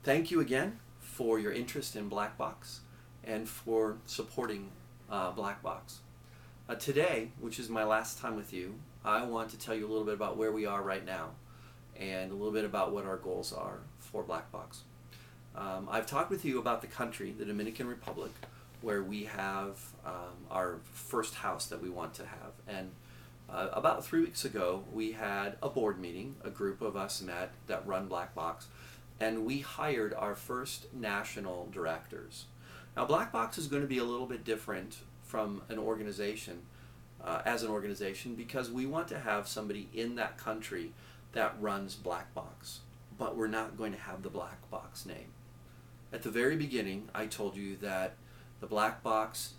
Thank you again for your interest in Black Box and for supporting Black Box. Today, which is my last time with you, I want to tell you a little bit about where we are right now and a little bit about what our goals are for Black Box. I've talked with you about the country, the Dominican Republic, where we have our first house that we want to have. And about 3 weeks ago, we had a board meeting. A group of us met that run Black Box, and we hired our first national directors. Now, Black Box is going to be a little bit different from an organization, as an organization, because we want to have somebody in that country that runs Black Box, but we're not going to have the Black Box name. At the very beginning, I told you that the Black Box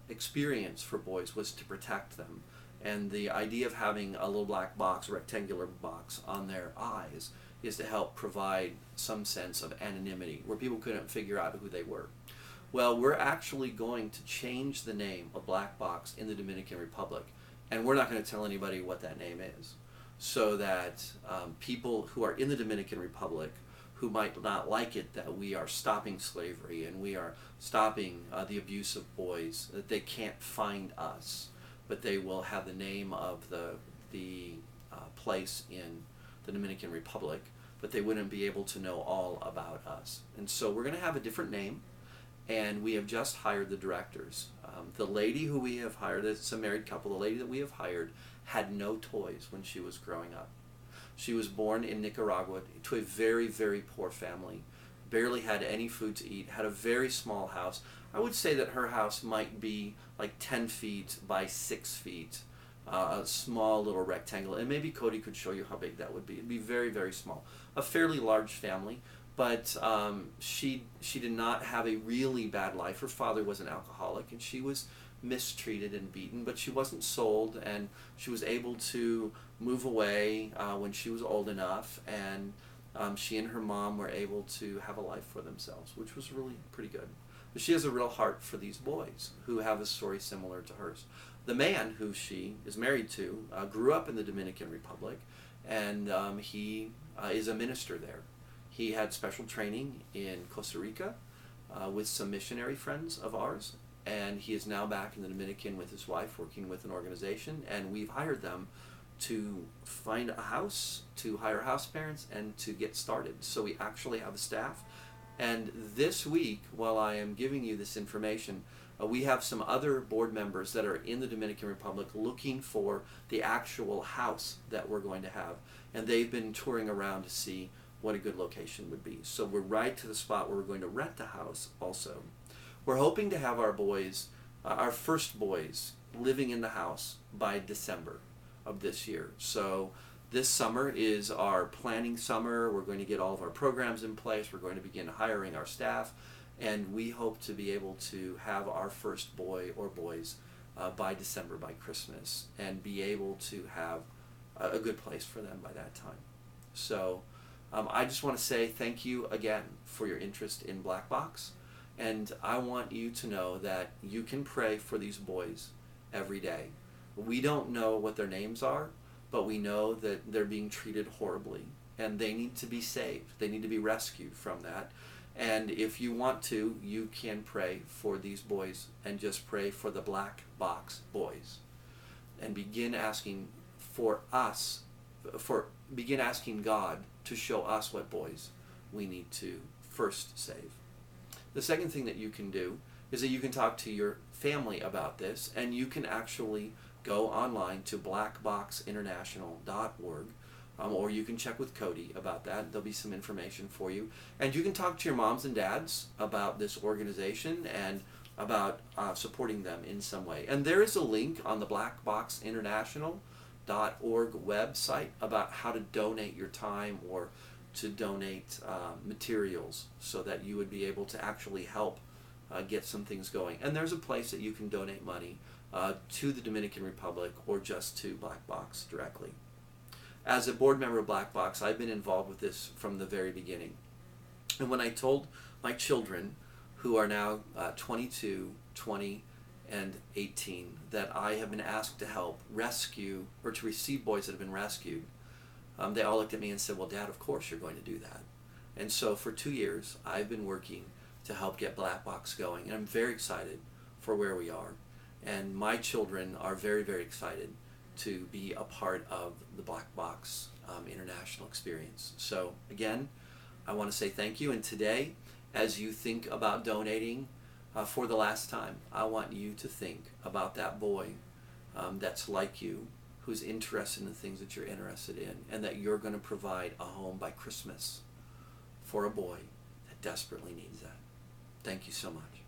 experience for boys was to protect them, and the idea of having a little black box, a rectangular box on their eyes, is to help provide some sense of anonymity where people couldn't figure out who they were. Well, we're actually going to change the name of Black Box in the Dominican Republic, and we're not going to tell anybody what that name is, so that people who are in the Dominican Republic who might not like it that we are stopping slavery and we are stopping the abuse of boys, that they can't find us, but they will have the name of the place in the Dominican Republic, but they wouldn't be able to know all about us. And so we're going to have a different name, and we have just hired the directors. The lady who we have hired, it's a married couple, the lady that we have hired had no toys when she was growing up. She was born in Nicaragua to a very, very poor family, barely had any food to eat, had a very small house. I would say that her house might be like 10 feet by 6 feet, a small little rectangle, and maybe Cody could show you how big that would be. It'd be very, very small. A fairly large family, but she did not have a really bad life. Her father was an alcoholic, and she was mistreated and beaten, but she wasn't sold, and she was able to move away when she was old enough, and she and her mom were able to have a life for themselves, which was really pretty good. But she has a real heart for these boys who have a story similar to hers. The man who she is married to grew up in the Dominican Republic, and he is a minister there. He had special training in Costa Rica with some missionary friends of ours, and he is now back in the Dominican with his wife working with an organization, and we've hired them to find a house, to hire house parents, and to get started. So we actually have a staff. And this week, while I am giving you this information, we have some other board members that are in the Dominican Republic looking for the actual house that we're going to have. And they've been touring around to see what a good location would be. So we're right to the spot where we're going to rent the house also. We're hoping to have our boys, our first boys, living in the house by December of this year. So this summer is our planning summer. We're going to get all of our programs in place. We're going to begin hiring our staff, and we hope to be able to have our first boy or boys by December, by Christmas, and be able to have a good place for them by that time. So I just want to say thank you again for your interest in Black Box, and I want you to know that you can pray for these boys every day. We don't know what their names are, but we know that they're being treated horribly, and they need to be saved. They need to be rescued from that. And if you want to, you can pray for these boys and just pray for the Black Box boys. And begin asking for us, begin asking God to show us what boys we need to first save. The second thing that you can do is that you can talk to your family about this, and you can actually go online to blackboxinternational.org, or you can check with Cody about that. There'll be some information for you. And you can talk to your moms and dads about this organization and about supporting them in some way. And there is a link on the blackboxinternational.org website about how to donate your time or to donate materials so that you would be able to actually help get some things going. And there's a place that you can donate money to the Dominican Republic or just to Black Box directly. As a board member of Black Box, I've been involved with this from the very beginning. And when I told my children, who are now 22, 20, and 18, that I have been asked to help rescue or to receive boys that have been rescued, they all looked at me and said, well, Dad, of course you're going to do that. And so for 2 years, I've been working to help get Black Box going. And I'm very excited for where we are. And my children are very, very excited to be a part of the Black Box international experience. So again, I want to say thank you. And today, as you think about donating for the last time, I want you to think about that boy that's like you, who's interested in the things that you're interested in, and that you're going to provide a home by Christmas for a boy that desperately needs that. Thank you so much.